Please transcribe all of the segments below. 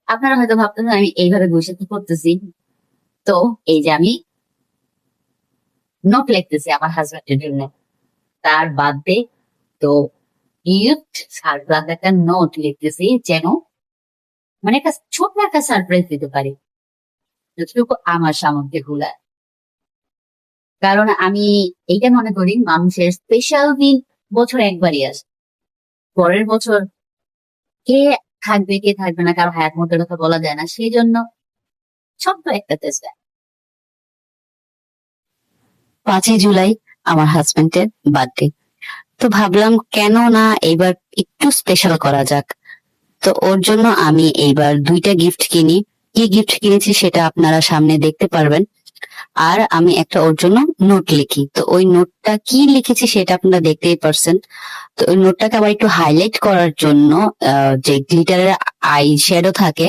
আপনারা হয়তো ভাবতেছেন আমি এইভাবে বসে কি করতেছি। তো এই যে আমি নোট লিখতেছি আমার হাজবেন্ডের জন্য, তার বার্থডে। তো গিফট সারপ্রাইজ একটা নোট লিখতেছি, যেন মানে একটা ছোট্ট একটা সারপ্রাইজ দিতে পারি যতটুকু আমার সামর্থ্যে গুলা। কারণ আমি এইটা মনে করি মানুষের স্পেশাল দিন বছর একবারই আসে। পরের বছর কে থাকবে কে থাকবে না, কারো হায়াত মধ্যে কথা বলা যায় না, সেই জন্য ছোট্ট একটা চেষ্টা। 5ই জুলাই আমার হাজবেন্ডের বার্থডে। তো ভাবলাম কেন না এইবার একটু স্পেশাল করা যাক। তো ওর জন্য আমি এইবার 2টা গিফট কিনি। কি গিফট কিনেছি সেটা আপনারা সামনে দেখতে পারবেন। আর আমি একটা ওর জন্য নোট লিখি। তো ওই নোটটা কি লিখেছি সেটা আপনারা দেখতেই পারছেন। তো ওই নোটটাকে আবার একটু হাইলাইট করার জন্য যে গ্লিটারের আই শ্যাডো থাকে,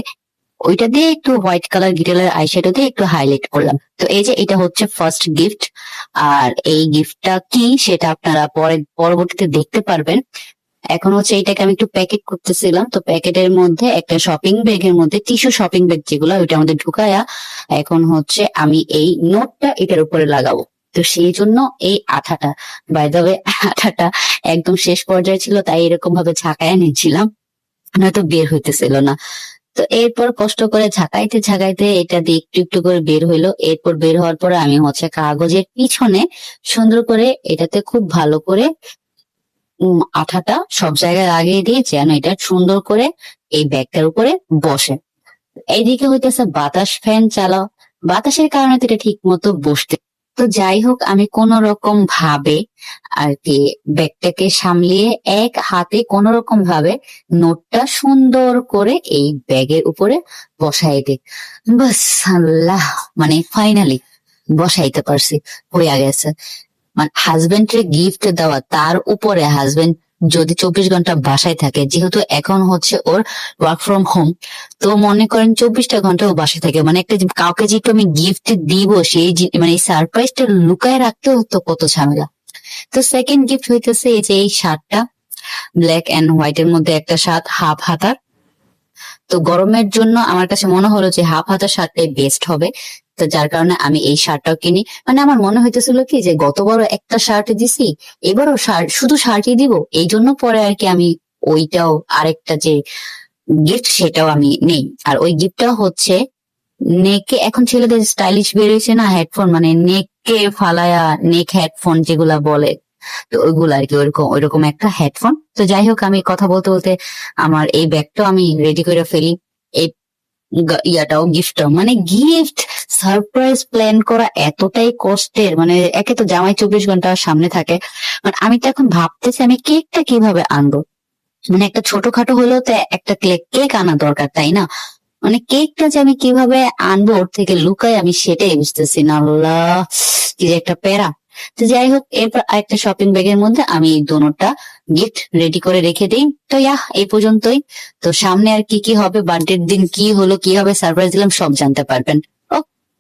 ওইটা দিয়ে একটু হোয়াইট কালার গ্লিটারের আই শ্যাডো দিয়ে একটু হাইলাইট করলাম। তো এই যে এটা হচ্ছে ফার্স্ট গিফট। আর এই গিফটটা কি সেটা আপনারা পরবর্তীতে দেখতে পারবেন। এখন হচ্ছে এটাকে আমি একটু প্যাকেট করতেছিলাম। তো প্যাকেটের মধ্যে একটা শপিং ব্যাগের মধ্যে টিস্যু শপিং ব্যাগ যেগুলো, ওইটার মধ্যে ঢুকায়া এখন হচ্ছে আমি এই নোটটা এটার উপরে লাগাবো। তো সেই জন্য এই আঠাটা, বাই দ্য ওয়ে আঠাটা একদম শেষ পর্যায়ে ছিল, তাই এরকম ভাবে ঝাঁকায় নিচ্ছিলাম, নয়তো বের হইতেছিল না। তো এরপর কষ্ট করে ঝাঁকাইতে ঝাঁকাইতে এটা দিয়ে একটু একটু করে বের হইলো। এরপর বের হওয়ার পরে আমি হচ্ছে কাগজের পিছনে সুন্দর করে এটাতে খুব ভালো করে আঠাটা সব জায়গায় লাগিয়ে দিয়ে যেন এটা সুন্দর করে এই ব্যাগটার উপরে বসে। এইদিকে হইতেছে বাতাস ফ্যান চালাও, বাতাসের কারণে তো এটা ঠিক মতো বসতে। তো যাই হোক, আমি কোন রকম ভাবে আর কি ব্যাগটাকে সামলিয়ে এক হাতে কোন রকম ভাবে নোটটা সুন্দর করে এই ব্যাগের উপরে বসাই দিই। বাস, আল্লাহ, মানে ফাইনালি বসাইতে পারছি, হইয়া গেছে। মানে হাজবেন্ডের গিফট দেওয়া, তার উপরে হাজবেন্ড যদি 24 ঘন্টা বাসায় থাকে, যেহেতু এখন হচ্ছে ওর ওয়ার্ক ফ্রম হোম, তো মনে করেন 24টা ঘন্টা ও বাসায় থাকে, মানে একটা কাউকে যেহেতু আমি গিফট দিব, সেই মানে এই সারপ্রাইজটা লুকায় রাখতে হতো কত ঝামেলা। তো সেকেন্ড গিফট হইতেছে এই যে এই শার্টটা, ব্ল্যাক এন্ড হোয়াইট এর মধ্যে একটা শার্ট, হাফ হাতার। তো গরমের জন্য আমার কাছে মনে হলো যে হাফ হাতার শার্টটাই বেস্ট হবে। তো যার কারণে আমি এই শার্টটাও কিনি। মানে আমার মনে হইতেছিল কি যে গতবারও একটা শার্ট দিছি, এবারও শার্ট, শুধু শার্টই দিব, এই জন্য পরে আর কি আমি ওইটাও আরেকটা যে গিফট সেটাও আমি নেই। আর ওই গিফটটা হচ্ছে নেকে, এখন ছেলেদের স্টাইলিশ বেরিয়েছে না হেডফোন, মানে নেককে ফালায়া নেক হেডফোন যেগুলা বলে, তো ওইগুলো আর কি ওইরকম একটা হেডফোন। তো যাই হোক, আমি কথা বলতে বলতে আমার এই ব্যাগটাও আমি রেডি করে ফেলি। এই ইয়াটাও, গিফটটাও, মানে গিফট সারপ্রাইজ প্ল্যান করা এতটাই কষ্টের। মানে একে তো জামাই 24 ঘন্টা সামনে থাকে, মানে আমি তো এখন ভাবতেছি আমি কেকটা কিভাবে আনবো। মানে একটা ছোটখাটো হলেও তো একটা কেক আনা দরকার, তাই না? মানে কেকটা যে আমি কিভাবে আনবো ওর থেকে লুকাই, আমি সেটাই বুঝতেছি না। আল্লাহ, কি যে একটা প্যারা। তো যাই হোক, এরপর একটা শপিং ব্যাগের মধ্যে আমি এই দোনোটা গিফট রেডি করে রেখে দিই। তো এই পর্যন্তই। তো সামনে আর কি কি হবে, বার্থডের দিন কি হলো, কি হবে, সারপ্রাইজ দিলাম, সব জানতে পারবেন।